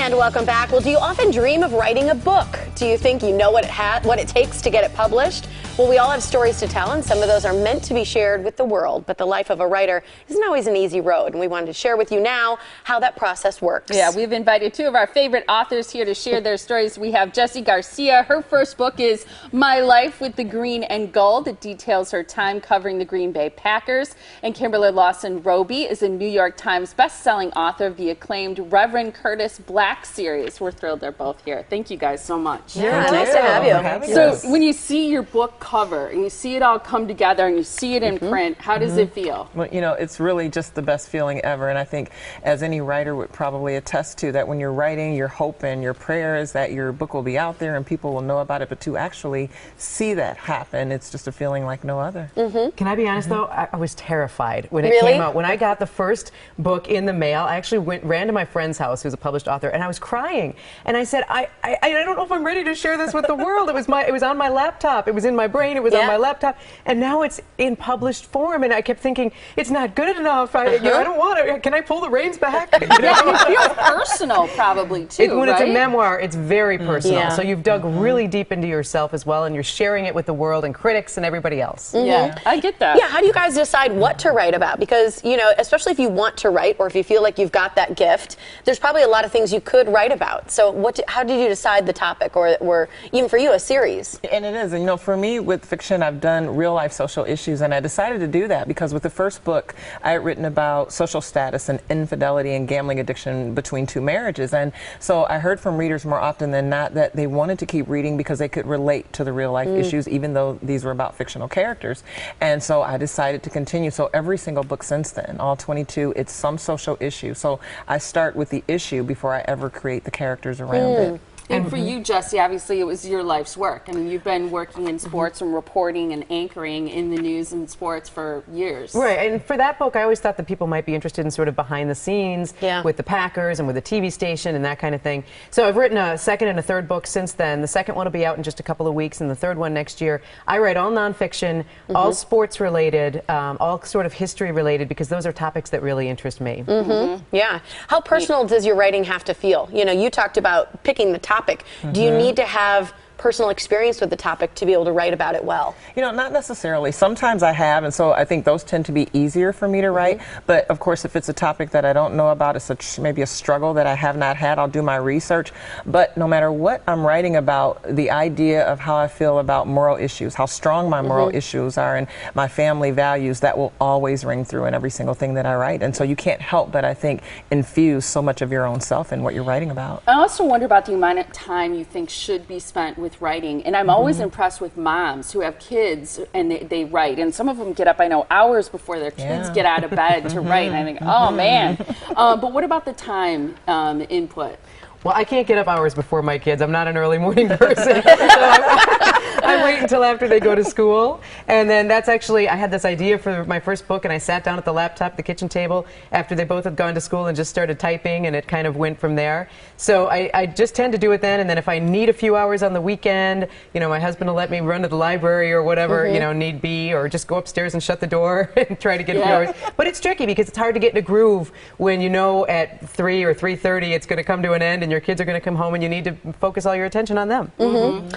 And welcome back. Well, do you often dream of writing a book? Do you think you know what it takes to get it published? Well, we all have stories to tell, and some of those are meant to be shared with the world. But the life of a writer isn't always an easy road, and we wanted to share with you now how that process works. Yeah, we've invited two of our favorite authors here to share their stories. We have Jessie Garcia. Her first book is My Life with the Green and Gold. It details her time covering the Green Bay Packers. And Kimberla Lawson Roby is a New York Times best-selling author of the acclaimed Reverend Curtis Black series. We're thrilled they're both here. Thank you guys so much. Yeah, nice to have you. So when you see your book cover and you see it all come together and you see it in print, how does it feel? Well, you know, it's really just the best feeling ever, and I think as any writer would probably attest to, that when you're writing, your hope and your prayer is that your book will be out there and people will know about it, but to actually see that happen, it's just a feeling like no other. Can I be honest though? I was terrified when it came out. When I got the first book in the mail, I actually ran to my friend's house, who's a published author, and I was crying. And I said, I don't know if I'm ready to share this with the world. It was on my laptop. It was in my brain. It was on my laptop. And now it's in published form. And I kept thinking, it's not good enough. I don't want it. Can I pull the reins back? It feels personal probably too, When right? it's a memoir, it's very personal. So you've dug really deep into yourself as well, and you're sharing it with the world and critics and everybody else. Yeah, I get that. Yeah, how do you guys decide what to write about? Because, you know, especially if you want to write or if you feel like you've got that gift, there's probably a lot of things you could write about. So how did you decide the topic, or even for you, a series? And it is, and you know, for me with fiction, I've done real life social issues, and I decided to do that because with the first book, I had written about social status and infidelity and gambling addiction between two marriages. And so I heard from readers more often than not that they wanted to keep reading because they could relate to the real life issues, even though these were about fictional characters. And so I decided to continue. So every single book since then, all 22, it's some social issue. So I start with the issue before I ever create the characters around it. And for you, Jessie, obviously it was your life's work. I mean, you've been working in sports and reporting and anchoring in the news and sports for years. Right, and for that book, I always thought that people might be interested in sort of behind the scenes with the Packers and with the TV station and that kind of thing. So I've written a second and a third book since then. The second one will be out in just a couple of weeks, and the third one next year. I write all nonfiction, all sports related, all sort of history related, because those are topics that really interest me. Yeah. How personal does your writing have to feel? You know, you talked about picking the topic. Do you need to have personal experience with the topic to be able to write about it well? You know, not necessarily. Sometimes I have, and so I think those tend to be easier for me to write. But of course, if it's a topic that I don't know about, it's maybe a struggle that I have not had, I'll do my research. But no matter what I'm writing about, the idea of how I feel about moral issues, how strong my moral issues are, and my family values, that will always ring through in every single thing that I write. And so you can't help but, I think, infuse so much of your own self in what you're writing about. I also wonder about the amount of time you think should be spent with writing, and I'm always impressed with moms who have kids and they write, and some of them get up, I know, hours before their kids get out of bed to write, and I think, oh man. But what about the time input? Well, I can't get up hours before my kids. I'm not an early morning person. So I wait until after they go to school. And then that's actually, I had this idea for my first book, and I sat down at the laptop, the kitchen table, after they both had gone to school and just started typing, and it kind of went from there. So I just tend to do it then, and then if I need a few hours on the weekend, you know, my husband will let me run to the library or whatever, you know, need be, or just go upstairs and shut the door and try to get a few hours. But it's tricky because it's hard to get in a groove when you know at 3 or 3:30 it's going to come to an end and your kids are going to come home and you need to focus all your attention on them.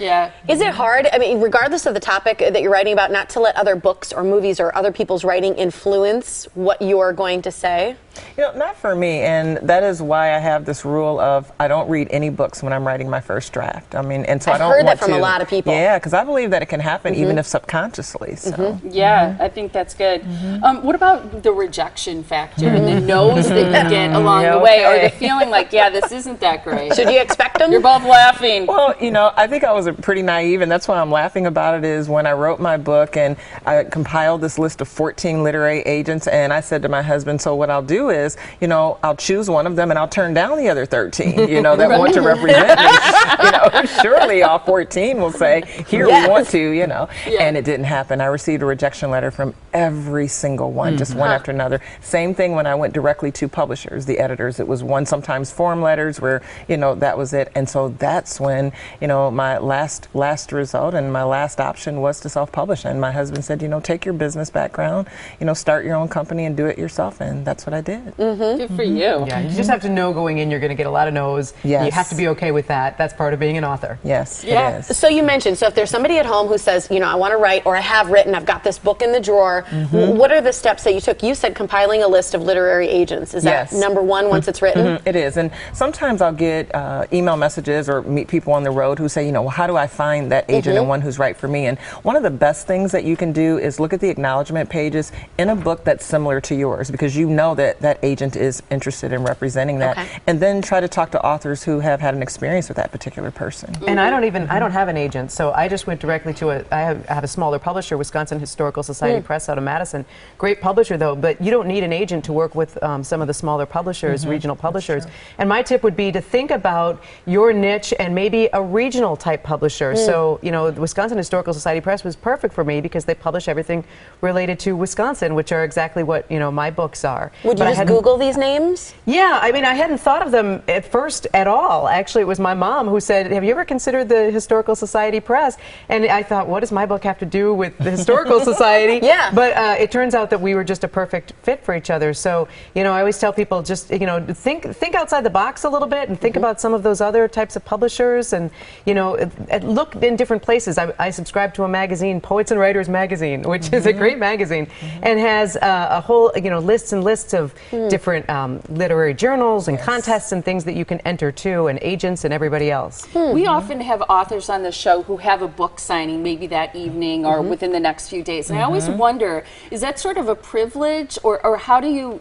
Yeah. Is it hard, I mean, regardless of the topic that you're writing about, not to let other books or movies or other people's writing influence what you're going to say? You know, not for me, and that is why I have this rule of I don't read any books when I'm writing my first draft. I mean, and so I don't heard want that from to. a lot of people. Yeah, because I believe that it can happen even if subconsciously. So. Yeah, I think that's good. What about the rejection factor and the no's that you get along the way, or the feeling like, yeah, this isn't that great? Should you expect them? You're both laughing. Well, you know, I think I was pretty naive, and that's why I'm laughing about it, is when I wrote my book and I compiled this list of 14 literary agents, and I said to my husband, so what I'll do is, you know, I'll choose one of them and I'll turn down the other 13, you know, that want to represent me. You know, surely all 14 will say, here, we want to, you know. And it didn't happen. I received a rejection letter from every single one, just one after another. Same thing when I went directly to publishers, the editors. It was one, sometimes form letters where, you know, that was it. And so that's when, you know, my last result and my last option was to self-publish. And my husband said, you know, take your business background, you know, start your own company and do it yourself. And that's what I did. did. Good for you. Yeah, you just have to know going in you're going to get a lot of no's. Yes. You have to be okay with that. That's part of being an author. Yes, Yeah. it is. So you mentioned, so if there's somebody at home who says, you know, I want to write, or I have written, I've got this book in the drawer, what are the steps that you took? You said compiling a list of literary agents. Is that number one once it's written? It is, and sometimes I'll get email messages or meet people on the road who say, you know, well, how do I find that agent and one who's right for me? And one of the best things that you can do is look at the acknowledgement pages in a book that's similar to yours, because you know that that agent is interested in representing that, and then try to talk to authors who have had an experience with that particular person. And I don't have an agent, so I just went directly to I have a smaller publisher, Wisconsin Historical Society Press out of Madison. Great publisher though, but you don't need an agent to work with some of the smaller publishers, regional publishers. And my tip would be to think about your niche and maybe a regional type publisher. So, you know, the Wisconsin Historical Society Press was perfect for me because they publish everything related to Wisconsin, which are exactly what, you know, my books are. Would you just Google these names? Yeah, I mean, I hadn't thought of them at first at all. Actually, it was my mom who said, have you ever considered the Historical Society Press? And I thought, what does my book have to do with the Historical Society? But it turns out that we were just a perfect fit for each other. So, you know, I always tell people just, you know, think outside the box a little bit and think about some of those other types of publishers and, you know, look in different places. I subscribe to a magazine, Poets and Writers Magazine, which is a great magazine and has a whole, you know, lists and lists of different literary journals and contests and things that you can enter too, and agents and everybody else. We often have authors on the show who have a book signing maybe that evening or within the next few days. And I always wonder, is that sort of a privilege, or how do you,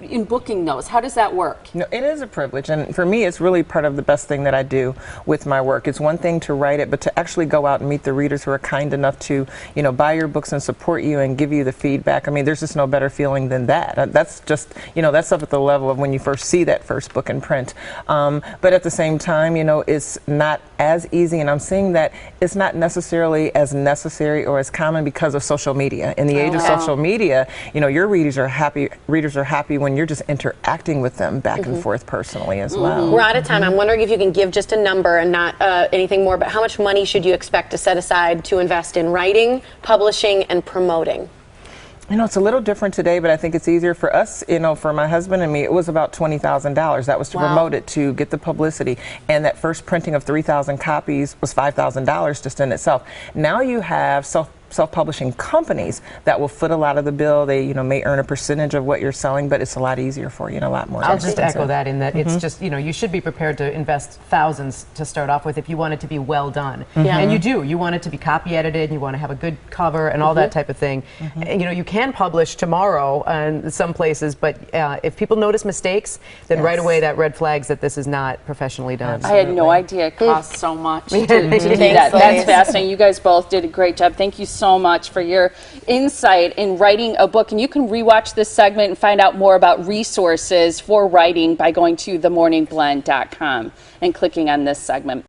in booking those, how does that work? No, it is a privilege, and for me it's really part of the best thing that I do with my work. It's one thing to write it, but to actually go out and meet the readers who are kind enough to, you know, buy your books and support you and give you the feedback. I mean, there's just no better feeling than that. That's just, you know, that's up at the level of when you first see that first book in print. But at the same time, you know, it's not as easy, and I'm seeing that it's not necessarily as necessary or as common because of social media. In the age of social media, you know, your readers are happy when you're just interacting with them back and forth personally as well. We're out of time. I'm wondering if you can give just a number and not anything more, but how much money should you expect to set aside to invest in writing, publishing, and promoting? You know, it's a little different today, but I think it's easier for us, you know, for my husband and me, it was about $20,000. That was to promote it, to get the publicity. And that first printing of 3,000 copies was $5,000 just in itself. Now you have self-publishing companies that will foot a lot of the bill. They, you know, may earn a percentage of what you're selling, but it's a lot easier for you and a lot more I'll just echo that in that it's just, you know, you should be prepared to invest thousands to start off with if you want it to be well done. And you do. You want it to be copy edited, you want to have a good cover and all that type of thing. And, you know, you can publish tomorrow in some places, but if people notice mistakes, then right away that red flags that this is not professionally done. I had no idea it costs so much to do that. That's fascinating. You guys both did a great job. Thank you so much for your insight in writing a book. And you can rewatch this segment and find out more about resources for writing by going to themorningblend.com and clicking on this segment.